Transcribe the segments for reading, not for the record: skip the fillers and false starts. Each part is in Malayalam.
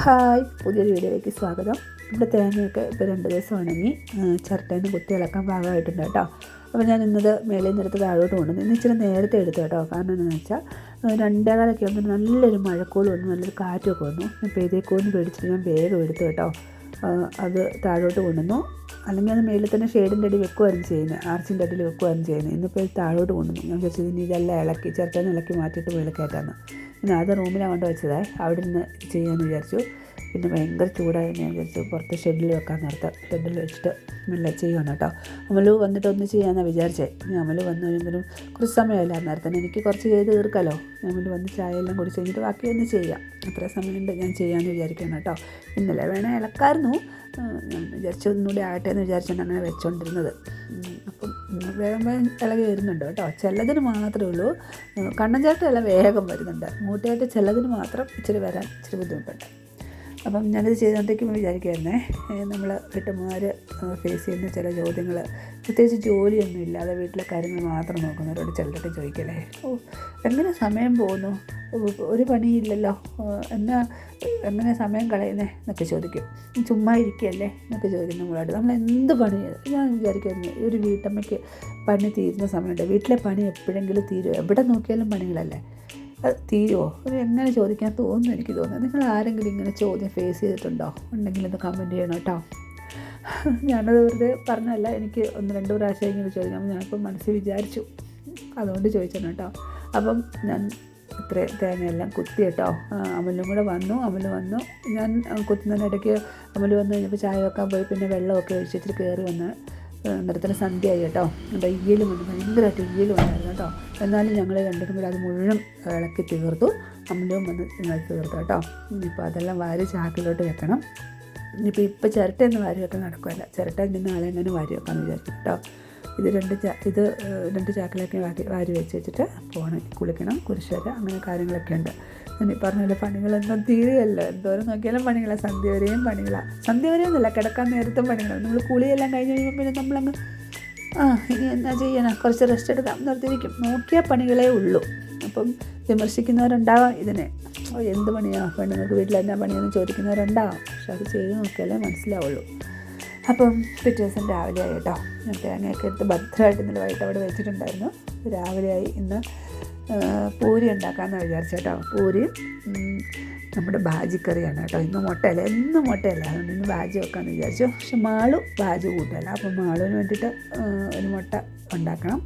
ഹായ്, പുതിയൊരു വീഡിയോയിലേക്ക് സ്വാഗതം. നമ്മുടെ തേങ്ങയൊക്കെ ഇപ്പോൾ 2 ദിവസം ഉണങ്ങി ചിരട്ടയിൽ നിന്ന് കുത്തി ഇളക്കാൻ പാകമായിട്ടുണ്ട് കേട്ടോ. അപ്പോൾ ഞാൻ ഇന്നത് മേളിൽ നിന്നെടുത്ത് താഴോട്ട് കൊണ്ടുവന്നു. ഇന്ന് ഇച്ചിരി നേരത്തെ എടുത്തു കേട്ടോ. കാരണം എന്താണെന്ന് വെച്ചാൽ 2:15 ആകുമ്പോൾ നല്ലൊരു മഴക്കോളും വന്നു, നല്ലൊരു കാറ്റൊക്കെ വന്നു. ഇപ്പോൾ ഇതേക്കോന്ന് പേടിച്ചിട്ട് ഞാൻ വേഗം എടുത്തു കേട്ടോ. അത് താഴോട്ട് കൊണ്ടുവന്നു. അല്ലെങ്കിൽ അത് മേളിൽ തന്നെ ഷെയ്ഡിൻ്റെ അടി വെക്കുമായിരുന്നു ചെയ്യുന്നത്, ആർച്ചിൻ്റെ അടിയിൽ വെക്കുമായിരുന്നു ചെയ്യുന്നത്. ഇന്നിപ്പോൾ ഇത് താഴോട്ട് കൊണ്ടുവന്നു. ഞാൻ വിചാരിച്ചത് ഇനി ഇതെല്ലാം ഇളക്കി ചിരട്ടയിൽ നിന്ന് ഇളക്കി മാറ്റിയിട്ട് മേളിൽ കയറ്റാമെന്ന്. പിന്നെ അത് റൂമിലാണ് കൊണ്ട് വെച്ചതായി. അവിടെ നിന്ന് ചെയ്യാമെന്ന് വിചാരിച്ചു. പിന്നെ ഭയങ്കര ചൂടായി ഞാൻ വിചാരിച്ചു പുറത്ത് ഷെഡിൽ വെക്കാൻ നേരത്തെ ഷെഡിൽ വെച്ചിട്ട് മെല്ലെ ചെയ്യുകയാണ് കേട്ടോ. അമലു വന്നിട്ട് ഒന്ന് ചെയ്യാമെന്നാണ് വിചാരിച്ചത്. ഇനി അമലു വന്നു കഴിയുമ്പോഴും കുറച്ച് സമയമില്ല, നേരത്തെ എനിക്ക് കുറച്ച് ചെയ്ത് തീർക്കാമല്ലോ. അമലു വന്ന് ചായ എല്ലാം കുടിച്ച് കഴിഞ്ഞിട്ട് ബാക്കി ഒന്ന് ചെയ്യാം. അത്ര സമയമുണ്ട് ഞാൻ ചെയ്യാമെന്ന് വിചാരിക്കണം കേട്ടോ. ഇന്നലെ വേണേൽ ഇളക്കായിരുന്നു, ഞാൻ വിചാരിച്ചു ഒന്നുകൂടി ആകട്ടെ എന്ന് വിചാരിച്ചാണ് അങ്ങനെ വെച്ചുകൊണ്ടിരുന്നത്. അപ്പം വേഗം വേഗം ഇളകി വരുന്നുണ്ട് കേട്ടോ. ചിലതിന് മാത്രമേ ഉള്ളൂ കണ്ണൻ ചേട്ടയെല്ലാം വേഗം വരുന്നുണ്ട്. മൂട്ടയായിട്ട് ചിലതിന് മാത്രം ഇച്ചിരി വരാൻ ഇച്ചിരി ബുദ്ധിമുട്ടുണ്ട്. അപ്പം ഞാനിത് ചെയ്തുകൊണ്ടിരിക്കുമ്പോൾ വിചാരിക്കുമായിരുന്നേ, നമ്മൾ വീട്ടമ്മമാർ ഫേസ് ചെയ്യുന്ന ചില ചോദ്യങ്ങൾ, പ്രത്യേകിച്ച് ജോലിയൊന്നും ഇല്ലാതെ വീട്ടിലെ കാര്യങ്ങൾ മാത്രം നോക്കുന്നവരോട് ചിലരൊക്കെ ചോദിക്കല്ലേ, എങ്ങനെ സമയം പോകുന്നു, ഒരു പണിയില്ലല്ലോ, എങ്ങനെ സമയം കളയുന്നേ എന്നൊക്കെ ചോദിക്കും. ചുമ്മാ ഇരിക്കുകയല്ലേ എന്നൊക്കെ ചോദിക്കും നമ്മളോട്. നമ്മൾ എന്ത് പണി, ഞാൻ വിചാരിക്കുമായിരുന്നു ഒരു വീട്ടമ്മയ്ക്ക് പണി തീരുന്ന സമയമുണ്ട്. വീട്ടിലെ പണി എപ്പോഴെങ്കിലും തീരുമോ? എവിടെ നോക്കിയാലും പണികളല്ലേ, അത് തീരുമോ? അത് എങ്ങനെ ചോദിക്കാൻ തോന്നുന്നു എനിക്ക് തോന്നുന്നു. നിങ്ങൾ ആരെങ്കിലും ഇങ്ങനെ ചോദ്യം ഫേസ് ചെയ്തിട്ടുണ്ടോ? ഉണ്ടെങ്കിൽ ഒന്ന് കമൻറ്റ് ചെയ്യണം കേട്ടോ. ഞാനത് വെറുതെ പറഞ്ഞല്ല, എനിക്ക് 1-2 പ്രാവശ്യം ഇങ്ങനെ ചോദിക്കാം. ഞാനിപ്പോൾ മനസ്സിൽ വിചാരിച്ചു, അതുകൊണ്ട് ചോദിച്ചാണ് കേട്ടോ. അപ്പം ഞാൻ ഇത്ര തേങ്ങയെല്ലാം കുത്തി കേട്ടോ. അമലും കൂടെ വന്നു. അമല് വന്നു, ഞാൻ കുത്തുന്നതിനിടയ്ക്ക് അമല് വന്നു കഴിഞ്ഞപ്പോൾ ചായ വെക്കാൻ പോയി. പിന്നെ വെള്ളമൊക്കെ ഒഴിച്ചിട്ട് കയറി വന്ന് അന്നേരത്തിന് സന്ധ്യയായി കേട്ടോ. ഈയലും വന്നു, ഭയങ്കരമായിട്ട് ഈയലും ഉണ്ടായിരുന്നു കേട്ടോ. എന്നാലും ഞങ്ങൾ രണ്ടും കൂടെ അത് മുഴുവൻ ഇളക്കി തീർത്തു. അമ്മലും വന്ന് തീർത്തു കേട്ടോ. ഇനിയിപ്പോൾ അതെല്ലാം വാരി ചാക്കിലോട്ട് വെക്കണം. ഇനിയിപ്പോൾ ചിരട്ടയൊന്നും വാരി വെക്കാൻ നടക്കുമല്ല. ചിരട്ട നിന്ന് നാളെ എങ്ങനെ വാരി വെക്കാമെന്ന് വിചാരിക്കും കേട്ടോ. ഇത് 2 ചാക്കിലൊക്കെ വാരി വെച്ചിട്ട് പോകണം, കുളിക്കണം, കുരിശുവര, അങ്ങനെ കാര്യങ്ങളൊക്കെ ഉണ്ട്. ഞാൻ ഈ പറഞ്ഞ പോലെ പണികളൊന്നും തീരുകയല്ലോ. എന്തോരം നോക്കിയാലും പണികളാണ്. സന്ധ്യ വരെയും പണികളാണ്. സന്ധ്യ വരെയൊന്നുമില്ല, കിടക്കാൻ നേരത്തും പണികളാണ്. നമ്മൾ കുളിയെല്ലാം കഴിഞ്ഞ് കഴിയുമ്പോൾ പിന്നെ നമ്മളങ്ങ് ഇനി എന്നാ ചെയ്യണം, കുറച്ച് റെസ്റ്റ് എടുക്കാം നിർത്തിയിരിക്കും. നോക്കിയാൽ പണികളേ ഉള്ളൂ. അപ്പം വിമർശിക്കുന്നവരുണ്ടാവാം ഇതിനെ, എന്ത് പണിയാണ് പെണ്ണുങ്ങൾക്ക് വീട്ടിൽ എന്നാ പണിയെന്ന് ചോദിക്കുന്നവരുണ്ടാവാം. പക്ഷെ അത് ചെയ്ത് നോക്കിയാലേ മനസ്സിലാവുള്ളൂ. അപ്പം പിറ്റേ ദിവസം രാവിലെ ആയി കേട്ടോ. ഞാൻ തേങ്ങയൊക്കെ എടുത്ത് ഭദ്രമായിട്ട് ഇന്നലെ വൈകിട്ട് അവിടെ വെച്ചിട്ടുണ്ടായിരുന്നു. രാവിലെയായി. ഇന്ന് പൂരി ഉണ്ടാക്കാമെന്ന് വിചാരിച്ചു കേട്ടോ. പൂരിയും നമ്മുടെ ബാജിക്കറിയാണ് കേട്ടോ. ഇന്ന് മുട്ടയല്ല, എന്നും മുട്ടയല്ല, അതുകൊണ്ട് ഇന്ന് ബാജി വെക്കാമെന്ന് വിചാരിച്ചു. പക്ഷെ മാളു ബാജി കൂട്ടല്ല. അപ്പം മാളുവിന് വേണ്ടിയിട്ട് ഒരു മുട്ട ഉണ്ടാക്കണം.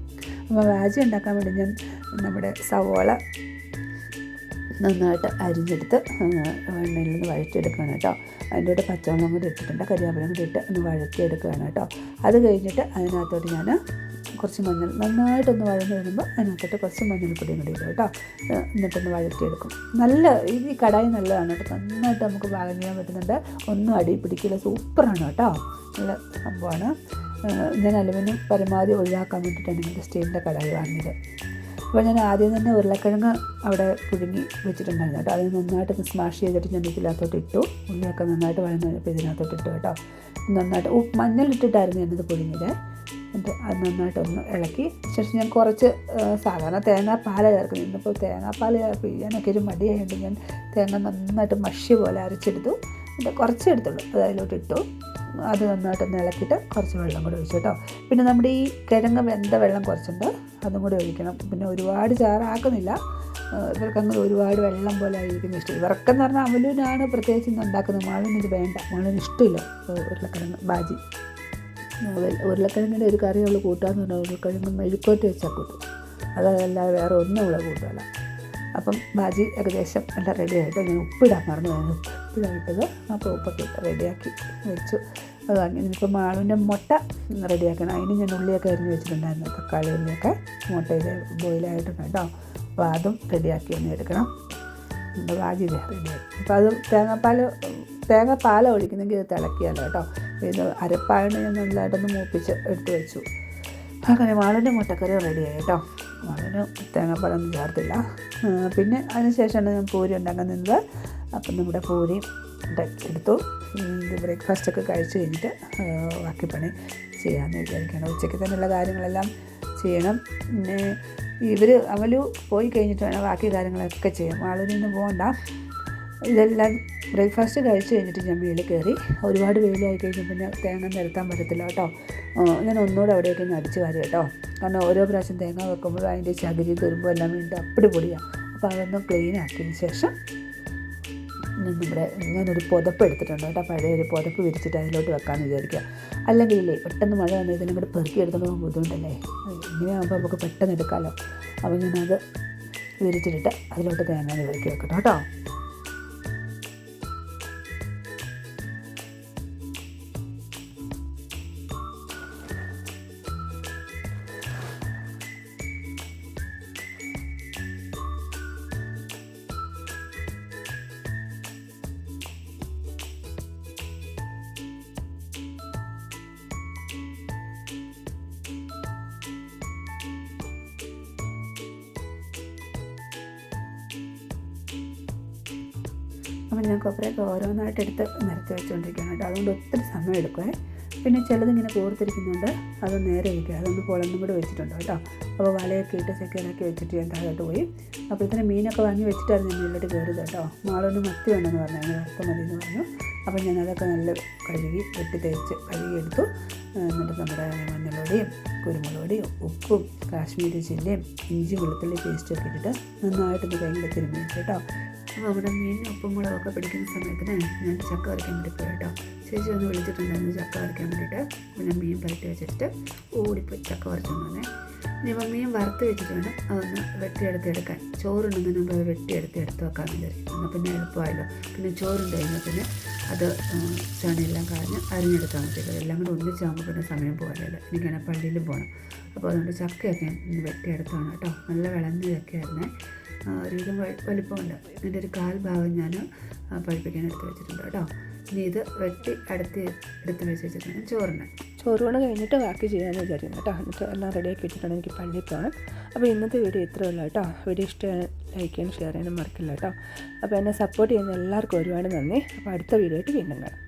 അപ്പോൾ ബാജി ഉണ്ടാക്കാൻ വേണ്ടി ഞാൻ നമ്മുടെ സവോള നന്നായിട്ട് അരിഞ്ഞെടുത്ത് എണ്ണയിൽ നിന്ന് വഴറ്റിയെടുക്കുകയാണ് കേട്ടോ. അതിൻ്റെ കൂടെ പച്ചമുളകും കൂടി ഇട്ടിട്ടുണ്ട്, കരിവേപ്പിലയും കൂടി ഇട്ട് ഒന്ന് വഴറ്റിയെടുക്കുകയാണ് കേട്ടോ. അത് കഴിഞ്ഞിട്ട് അതിനകത്തോട്ട് ഞാൻ കുറച്ച് മഞ്ഞൾ, നന്നായിട്ടൊന്ന് വഴന്ന് വരുമ്പോൾ അതിനകത്തോട്ട് കുറച്ച് മഞ്ഞൾപ്പൊടിയും കൂടി ഇടും കേട്ടോ. എന്നിട്ടൊന്ന് വഴറ്റിയെടുക്കും. ഈ കടായി നല്ലതാണ് കേട്ടോ. നന്നായിട്ട് നമുക്ക് പാകം ചെയ്യാൻ പറ്റുന്നുണ്ട്. ഒന്നും അടി പിടിക്കില്ല, സൂപ്പറാണ് കേട്ടോ. നല്ല സംഭവമാണ്. ഞാൻ അലുമിനിയം പരമാവധി ഒഴിവാക്കാൻ വേണ്ടിയിട്ടാണ് ഇങ്ങനത്തെ സ്റ്റീലിൻ്റെ കടായി വാങ്ങിയത്. അപ്പോൾ ഞാൻ ആദ്യം തന്നെ ഉരുളക്കിഴങ്ങ് അവിടെ പുഴുങ്ങി വെച്ചിട്ടുണ്ടായിരുന്നു കേട്ടോ. അത് നന്നായിട്ടൊന്ന് സ്മാഷ് ചെയ്തിട്ട് ഞാൻ ഇതിനകത്തോട്ട് ഇട്ടു. ഉള്ളിയൊക്കെ നന്നായിട്ട് വഴന്ന് കഴിഞ്ഞപ്പോൾ ഇതിനകത്തോട്ട് ഇട്ടു കേട്ടോ. നന്നായിട്ട് മഞ്ഞളിട്ടിട്ടായിരുന്നു ഞാനിത് പുഴുങ്ങിയത്. എന്നിട്ട് അത് നന്നായിട്ടൊന്ന് ഇളക്കി ശേഷം ഞാൻ കുറച്ച് സാധാരണ തേങ്ങാപ്പാൽ ചേർക്കുന്നു. ഇന്നിപ്പോൾ തേങ്ങാപ്പാൽ പിഴിയാനൊക്കെ ഒരു മടിയായതുകൊണ്ട് ഞാൻ തേങ്ങ നന്നായിട്ട് മഷി പോലെ അരച്ചെടുത്തു. എന്നിട്ട് കുറച്ചേ എടുത്തുള്ളൂ, അത് അതിലോട്ട് ഇട്ടു. അത് നന്നായിട്ടൊന്ന് ഇളക്കിയിട്ട് കുറച്ച് വെള്ളം കൂടെ ഒഴിച്ചു കേട്ടോ. പിന്നെ നമ്മുടെ ഈ കിഴങ്ങ് വെന്ത വെള്ളം കുറച്ചുണ്ട്, അതും കൂടെ ഒഴിക്കണം. പിന്നെ ഒരുപാട് ചാറാക്കുന്നില്ല, ഇവർക്കങ്ങനെ ഒരുപാട് വെള്ളം പോലെ ആയിരിക്കും ഇഷ്ടം. ഇവർക്കെന്ന് പറഞ്ഞാൽ അമലുവിനാണ് പ്രത്യേകിച്ച് ഇന്ന് ഉണ്ടാക്കുന്നത്. മാളിന് ഇത് വേണ്ട, മാളിന് ഇഷ്ടമില്ല ഉരുളക്കിഴങ്ങ് ബാജി. ഉരുളക്കിഴങ്ങിൻ്റെ ഒരു കറി അവൾ കൂട്ടാന്ന് പറഞ്ഞാൽ ഉരുളക്കിഴങ്ങ് മെഴുക്കോട്ട് വെച്ചാൽ കൂട്ടും, അതല്ലാതെ വേറെ ഒന്നും അവളെ കൂട്ടുകയില്ല. അപ്പം ബാജി ഏകദേശം എല്ലാം റെഡി ആയിട്ട് ഞാൻ ഉപ്പിടാൻ മറന്നു, ഉപ്പിടായിട്ടത് അപ്പോൾ ഉപ്പൊക്കെ ഇട്ട് റെഡിയാക്കി വെച്ചു. അത് അങ്ങനെ ഇപ്പോൾ മാളുവിൻ്റെ മുട്ട റെഡിയാക്കണം. അതിന് ഞാൻ ഉള്ളിയൊക്കെ അരിഞ്ഞ് വെച്ചിട്ടുണ്ടായിരുന്നു, തക്കാളി ഉള്ളിയൊക്കെ മുട്ടയിൽ ബോയിലായിട്ടുണ്ട് കേട്ടോ. അപ്പോൾ അതും റെഡിയാക്കി ഒന്ന് എടുക്കണം. എൻ്റെ ബാജി റെഡിയായി. അപ്പോൾ അത് തേങ്ങാപ്പാല ഒഴിക്കുന്നെങ്കിൽ ഇത് തിളക്കിയാലോ കേട്ടോ. ഇത് അരപ്പായണ്ട് ഞാൻ നല്ലതായിട്ടൊന്ന് മൂപ്പിച്ച് എടുത്ത് വെച്ചു. അങ്ങനെ മാളിൻ്റെ മുട്ടക്കറി റെഡിയായി കേട്ടോ. മാളിന് തേങ്ങാപ്പാലൊന്നും ചേർത്തില്ല. പിന്നെ അതിന് ശേഷമാണ് ഞാൻ പൂരി ഉണ്ടാക്കാൻ നിന്നത്. അപ്പം നമ്മുടെ പൂരി എടുത്തു. ബ്രേക്ക്ഫാസ്റ്റൊക്കെ കഴിച്ച് കഴിഞ്ഞിട്ട് ബാക്കി പണി ചെയ്യാമെന്ന് വിചാരിക്കണം. ഉച്ചയ്ക്ക് തന്നെയുള്ള കാര്യങ്ങളെല്ലാം ചെയ്യണം. പിന്നെ അമലു പോയി കഴിഞ്ഞിട്ട് വേണം ബാക്കി കാര്യങ്ങളൊക്കെ ചെയ്യാം. മാളിന് പോകണ്ട, ഇതെല്ലാം ബ്രേക്ക്ഫാസ്റ്റ് കഴിച്ച് കഴിഞ്ഞിട്ട് ഞാൻ മേളിൽ കയറി. ഒരുപാട് വെയിലായി കഴിഞ്ഞാൽ പിന്നെ തേങ്ങ നിരത്താൻ പറ്റത്തില്ല കേട്ടോ. ഞാൻ ഒന്നുകൂടെ അവിടെയൊക്കെ ഒന്ന് അടിച്ച് വാരി കേട്ടോ. കാരണം ഓരോ പ്രാവശ്യം തേങ്ങ വെക്കുമ്പോഴും അതിൻ്റെ ചകിരി തുരുമ്പും എല്ലാം വീണ്ടും അപ്പടി പൊടിയാണ്. അപ്പോൾ അതൊന്ന് ക്ലീൻ ആക്കിയതിന് ശേഷം ഞാനൊരു പുതപ്പ് എടുത്തിട്ടുണ്ട് കേട്ടോ. പഴയ ഒരു പുതപ്പ് വിരിച്ചിട്ട് അതിലോട്ട് വെക്കാമെന്ന് വിചാരിക്കുക. അല്ലെങ്കിൽ ഇല്ലേ പെട്ടെന്ന് മഴ വന്ന് ഇതിനും കൂടെ പെറുക്കി എടുത്തുകൊണ്ട് പോകാൻ ബുദ്ധിമുട്ടല്ലേ. ഇങ്ങനെയാകുമ്പോൾ നമുക്ക് പെട്ടെന്ന് എടുക്കാമല്ലോ. അപ്പോൾ ഞാനത് വിരിച്ചിട്ടിട്ട് അതിലോട്ട് തേങ്ങ പെറുക്കി വെക്കട്ടോ കേട്ടോ. അപ്പം ഞാൻ കൊപ്രയൊക്കെ ഓരോന്നായിട്ട് എടുത്ത് നിരത്തി വെച്ചുകൊണ്ടിരിക്കുകയാണ് കേട്ടോ. അതുകൊണ്ട് ഒത്തിരി സമയം എടുക്കുമേ. പിന്നെ ചിലതിങ്ങനെ കോർത്തിരിക്കുന്നുണ്ട്, അത് നേരെ വയ്ക്കുക. അതൊന്ന് പൊളന്നും കൂടെ വെച്ചിട്ടുണ്ട് കേട്ടോ. അപ്പോൾ വലയൊക്കെ ഇട്ട് സെക്യൂറാക്കി വെച്ചിട്ട് ഞാൻ താഴോട്ട് പോയി. അപ്പോൾ ഇതിന് മീനൊക്കെ വാങ്ങി വെച്ചിട്ടായിരുന്നു ഞാൻ മുകളിലോട്ട് കയറിയത് കേട്ടോ. മാളൊന്ന് മത്തി വേണമെന്ന് പറഞ്ഞു, അതിന് വറുത്ത മതി എന്ന് പറഞ്ഞു. അപ്പോൾ ഞാൻ അതൊക്കെ നല്ല കഴുകി വെട്ടി തേച്ച് കഴുകിയെടുത്തു. എന്നിട്ട് നമ്മുടെ മഞ്ഞൾപ്പൊടിയും കുരുമുളക് പൊടിയും ഉപ്പും കാശ്മീരി ചില്ലിയും ഇഞ്ചി വെളുത്തുള്ളി പേസ്റ്റൊക്കെ ഇട്ടിട്ട് നന്നായിട്ടൊന്ന് കൈയിൽ തിരുമ്മി വെച്ചു കേട്ടോ. അപ്പോൾ അവിടെ മീനും ഉപ്പും മുളകൊക്കെ പിടിക്കുന്ന സമയത്തിന് ഞാൻ ചക്ക വരയ്ക്കാൻ വേണ്ടി പോയി കേട്ടോ. ചേച്ചി ഒന്ന് വിളിച്ചിട്ടുണ്ടായിരുന്നു ചക്ക വരയ്ക്കാൻ വേണ്ടിയിട്ട്. അപ്പോൾ ഞാൻ മീൻ പരട്ടി വെച്ചിട്ട് ഓടിപ്പോയി ചക്ക വരച്ചോണ്ട് വന്നേ. ഇനിയിപ്പോൾ മീൻ വറുത്ത് വെച്ചിട്ട് വേണം അതൊന്ന് വെട്ടിയെടുത്തെടുക്കാൻ. ചോറുണ്ടെന്നതിന് മുമ്പ് അത് വെട്ടിയെടുത്ത് വെക്കാമെന്ന് വിചാരിക്കും. എന്നാൽ പിന്നെ എളുപ്പമായല്ലോ. പിന്നെ ചോറുണ്ട് കഴിഞ്ഞാൽ പിന്നെ അത് ചണിയെല്ലാം കളഞ്ഞ് അരിഞ്ഞെടുക്കാൻ പറ്റില്ല. എല്ലാം കൂടെ ഒന്നിച്ചാകുമ്പോൾ പിന്നെ സമയം പോകാനല്ലോ. എനിക്കാണെ പള്ളിയിലും പോകണം. അപ്പോൾ അതുകൊണ്ട് ചക്കയൊക്കെ ഇന്ന് വെട്ടിയെടുത്താണ് കേട്ടോ. നല്ല വിളഞ്ഞ ചക്കയായിരുന്നേ. ഒരുവിധം വലിപ്പമുണ്ട്. ഇതിൻ്റെ ഒരു കാൽ ഭാഗം ഞാൻ പഴുപ്പിക്കാൻ എടുത്ത് വെച്ചിട്ടുണ്ട് കേട്ടോ. ഇനി ഇത് വെട്ടി എടുത്ത് വെച്ചിട്ടുണ്ട് ചോറുകൂടെ കഴിഞ്ഞിട്ട് ബാക്കി ചെയ്യാമെന്ന് വിചാരിക്കുന്നു കേട്ടോ. എന്നിട്ട് എല്ലാം റെഡിയാക്കി വെച്ചിട്ടാണ് എനിക്ക് പള്ളിയിൽ പോകണം. അപ്പോൾ ഇന്നത്തെ വീഡിയോ ഇത്രയേ ഉള്ളൂ കേട്ടോ. വീഡിയോ ഇഷ്ടമായി ലൈക്ക് ചെയ്യാനും ഷെയർ ചെയ്യാനും മറക്കില്ല കേട്ടോ. അപ്പോൾ എന്നെ സപ്പോർട്ട് ചെയ്യുന്ന എല്ലാവർക്കും ഒരുപാട് നന്ദി. അപ്പോൾ അടുത്ത വീഡിയോ ആയിട്ട് വീണ്ടും കാണാം.